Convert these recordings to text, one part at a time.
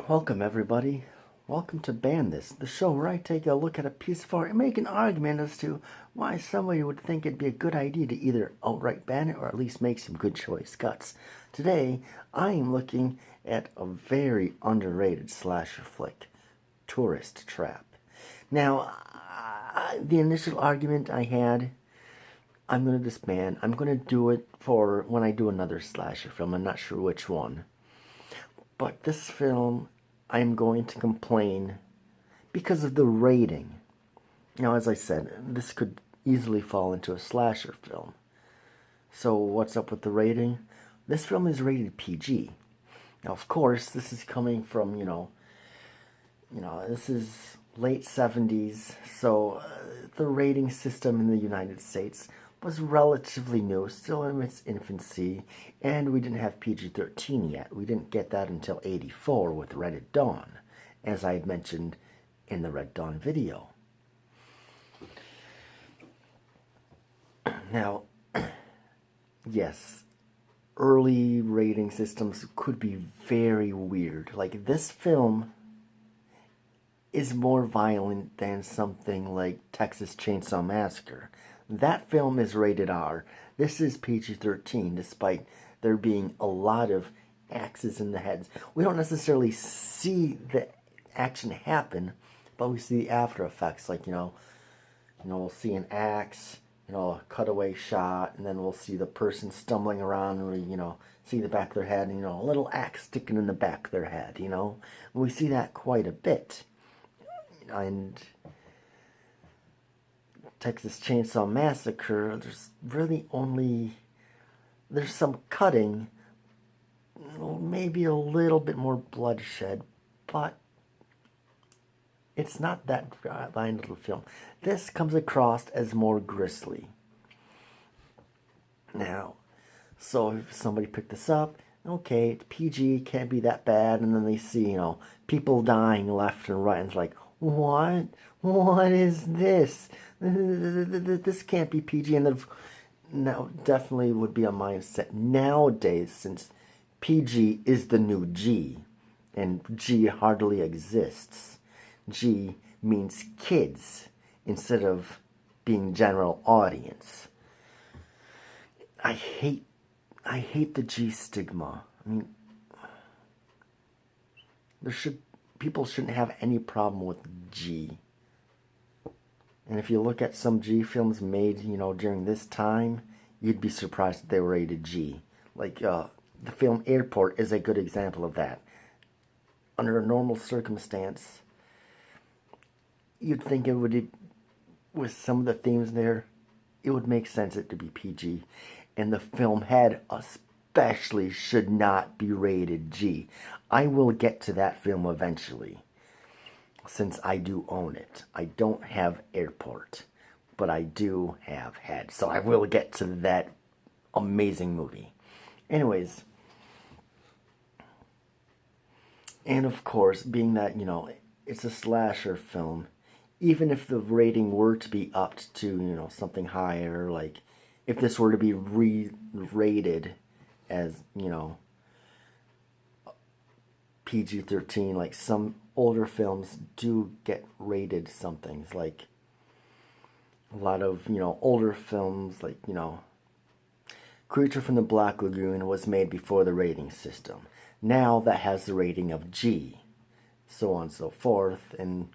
Welcome, everybody. Welcome to Ban This, the show where I take a look at a piece of art and make an argument as to why somebody would think it'd be a good idea to either outright ban it or at least make some good choice cuts. Today, I am looking at a very underrated slasher flick, Tourist Trap. Now, the initial argument I had, I'm going to disband. I'm going to do it for when I do another slasher film. I'm not sure which one. But this film, I'm going to complain because of the rating. Now, as I said, this could easily fall into a slasher film. So what's up with the rating? This film is rated PG. Now, of course, this is coming from, this is late 70s, so the rating system in the United States was relatively new, still in its infancy, and we didn't have PG-13 yet. We didn't get that until '84 with Red at Dawn, as I had mentioned in the Red Dawn video. Now, yes, early rating systems could be very weird. Like, this film is more violent than something like Texas Chainsaw Massacre. That film is rated R. This is PG-13, despite there being a lot of axes in the heads. We don't necessarily see the action happen, but we see the after effects. Like, we'll see an axe, a cutaway shot, and then we'll see the person stumbling around, and we, see the back of their head, and, a little axe sticking in the back of their head, And we see that quite a bit. And Texas Chainsaw Massacre, there's some cutting, maybe a little bit more bloodshed, but it's not that violent little film. This comes across as more grisly. Now, so if somebody picked this up, okay, it's PG, can't be that bad, and then they see, people dying left and right, and it's like, what? What is this? This can't be PG. And now definitely would be a mindset nowadays, since PG is the new G, and G hardly exists. G means kids instead of being general audience. I hate the G stigma. I mean, people shouldn't have any problem with G. And if you look at some G films made, during this time, you'd be surprised that they were rated G. Like, the film Airport is a good example of that. Under a normal circumstance, you'd think it would, with some of the themes there, it would make sense it to be PG. And the film Head especially should not be rated G. I will get to that film eventually, since I do own it. I don't have Airport, but I do have Head, so I will get to that amazing movie. Anyways, and of course, being that, it's a slasher film, even if the rating were to be upped to, something higher, like if this were to be re-rated as, PG-13, like some older films do get rated somethings, like a lot of, older films, like, Creature from the Black Lagoon was made before the rating system. Now that has the rating of G, so on and so forth. And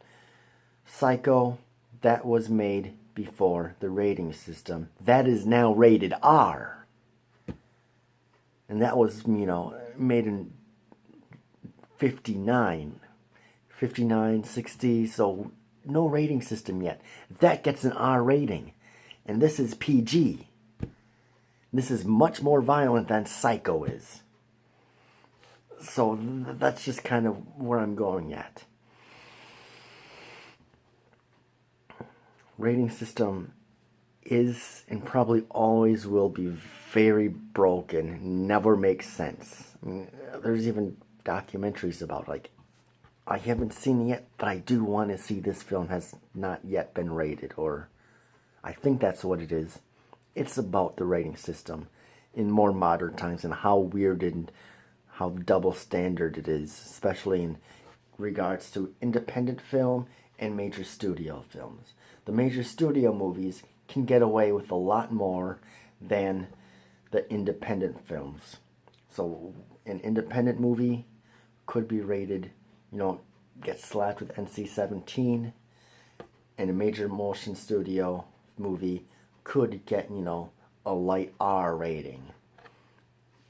Psycho, that was made before the rating system. That is now rated R. And that was, made in 59, 60, so no rating system yet. That gets an R rating. And this is PG. This is much more violent than Psycho is. So that's just kind of where I'm going at. Rating system is and probably always will be very broken, never makes sense. I mean, there's even documentaries about, like, I haven't seen it yet, but I do want to see this film has not yet been rated, or I think that's what it is. It's about the rating system in more modern times and how weird and how double standard it is, especially in regards to independent film and major studio films. The major studio movies can get away with a lot more than the independent films. So an independent movie could be rated, get slapped with NC-17, and a major motion studio movie could get, a light R rating.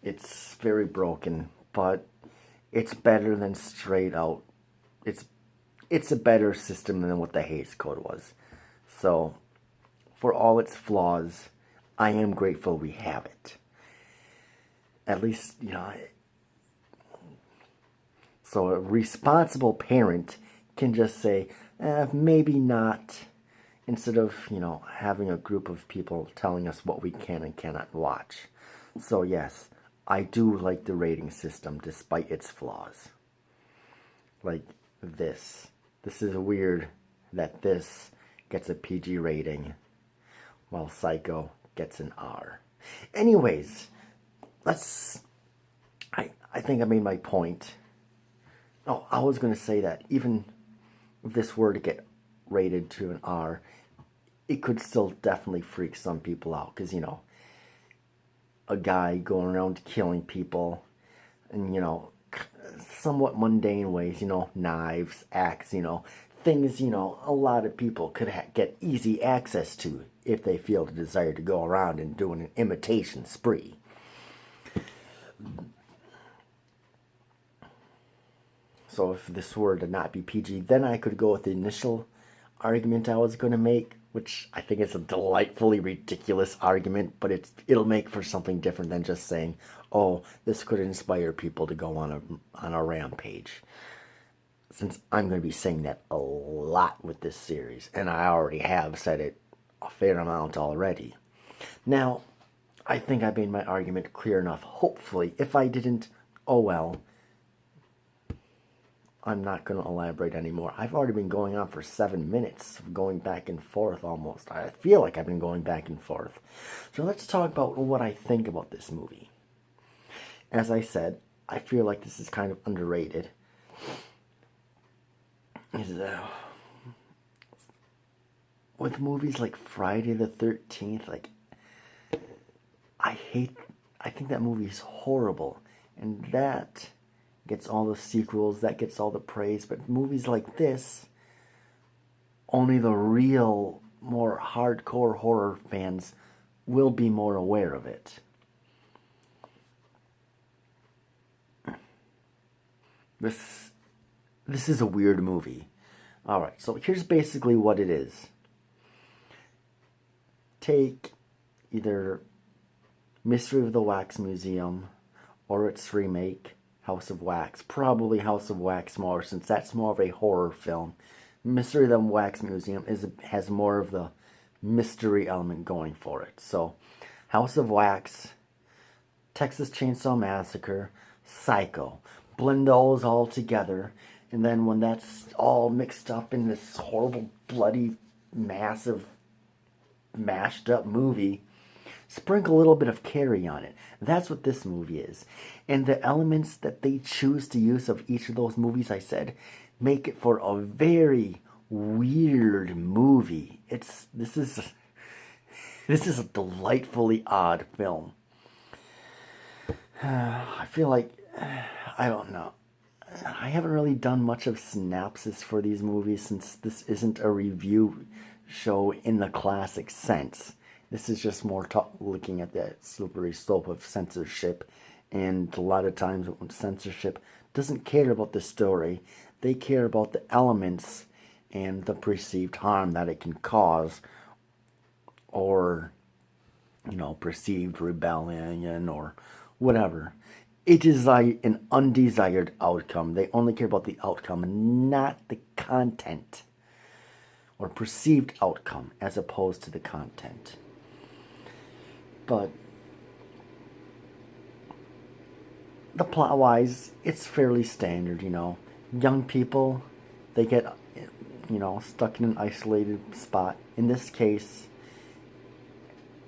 It's very broken, but it's better than straight out. It's a better system than what the Hays Code was. So, for all its flaws, I am grateful we have it. At least, so a responsible parent can just say, maybe not, instead of, having a group of people telling us what we can and cannot watch. So yes, I do like the rating system despite its flaws. Like this. This is weird that this gets a PG rating while Psycho gets an R. Anyways, I think I made my point. Oh, I was going to say that even if this were to get rated to an R, it could still definitely freak some people out. Because, a guy going around killing people in, somewhat mundane ways, knives, axe, things, a lot of people could get easy access to if they feel the desire to go around and do an imitation spree. So if this were to not be PG, then I could go with the initial argument I was going to make, which I think is a delightfully ridiculous argument, but it'll make for something different than just saying, oh, this could inspire people to go on a rampage. Since I'm going to be saying that a lot with this series, and I already have said it a fair amount already. Now, I think I made my argument clear enough. Hopefully, if I didn't, oh well. I'm not going to elaborate anymore. I've already been going on for 7 minutes, going back and forth almost. I feel like I've been going back and forth. So let's talk about what I think about this movie. As I said, I feel like this is kind of underrated. With movies like Friday the 13th, I think that movie is horrible. And that gets all the sequels, that gets all the praise, but movies like this, only the real, more hardcore horror fans will be more aware of it. This is a weird movie. Alright, so here's basically what it is. Take either Mystery of the Wax Museum or its remake, House of Wax. Probably House of Wax more, since that's more of a horror film. Mystery of the Wax Museum has more of the mystery element going for it. So, House of Wax, Texas Chainsaw Massacre, Psycho. Blend those all together, and then when that's all mixed up in this horrible, bloody, massive, mashed up movie, sprinkle a little bit of Carrie on it. That's what this movie is. And the elements that they choose to use of each of those movies, I said, make it for a very weird movie. This is a delightfully odd film. I feel like, I don't know. I haven't really done much of synopsis for these movies since this isn't a review show in the classic sense. This is just more looking at the slippery slope of censorship, and a lot of times censorship doesn't care about the story. They care about the elements and the perceived harm that it can cause, or, perceived rebellion or whatever. It is like an undesired outcome. They only care about the outcome and not the content, or perceived outcome as opposed to the content. But the plot-wise, it's fairly standard, Young people, they get, stuck in an isolated spot. In this case,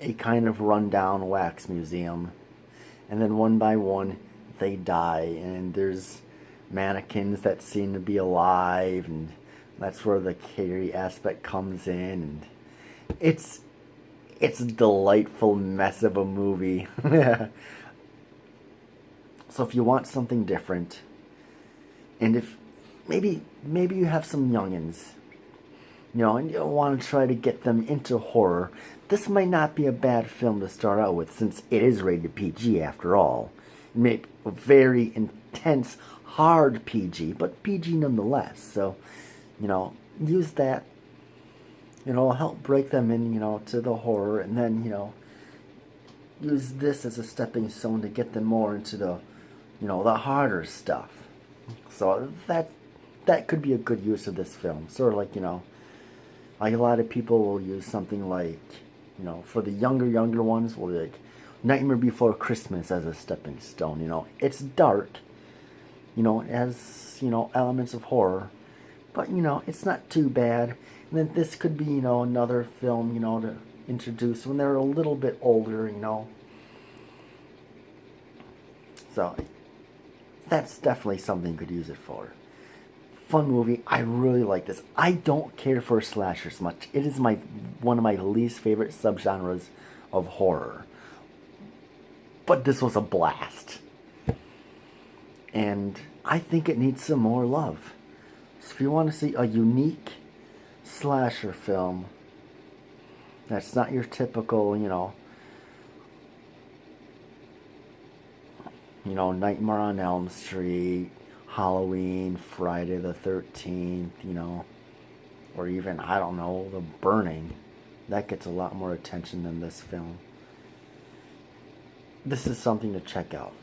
a kind of run-down wax museum. And then one by one, they die, and there's mannequins that seem to be alive, and that's where the Carrie aspect comes in, and it's a delightful mess of a movie. So if you want something different, and if maybe you have some youngins, and you want to try to get them into horror, this might not be a bad film to start out with, since it is rated PG after all. Maybe a very intense, hard PG, but PG nonetheless. So, use that, help break them in, to the horror, and then, use this as a stepping stone to get them more into the, the harder stuff. So that could be a good use of this film. Sort of like, like a lot of people will use something like, for the younger ones, will like Nightmare Before Christmas as a stepping stone. It's dark, it has, elements of horror, but, it's not too bad. And then this could be, another film, to introduce when they're a little bit older, So, that's definitely something you could use it for. Fun movie. I really like this. I don't care for slashers much. It is one of my least favorite subgenres of horror. But this was a blast. And I think it needs some more love. So if you want to see a unique slasher film that's not your typical, Nightmare on Elm Street, Halloween, Friday the 13th, or even, I don't know, The Burning. That gets a lot more attention than this film. This is something to check out.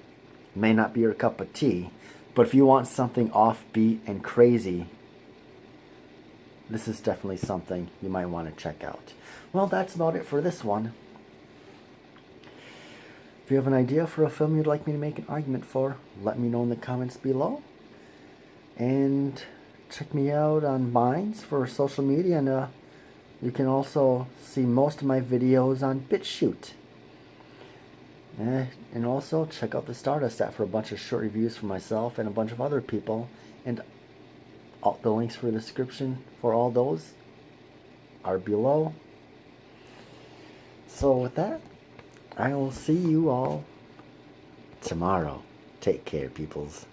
May not be your cup of tea, but if you want something offbeat and crazy, this is definitely something you might want to check out. Well, that's about it for this one. If you have an idea for a film you'd like me to make an argument for, let me know in the comments below. And check me out on Minds for social media, and you can also see most of my videos on BitChute. And also check out the Stardust app for a bunch of short reviews for myself and a bunch of other people. And all the links for the description for all those are below. So with that, I will see you all tomorrow. Take care, peoples.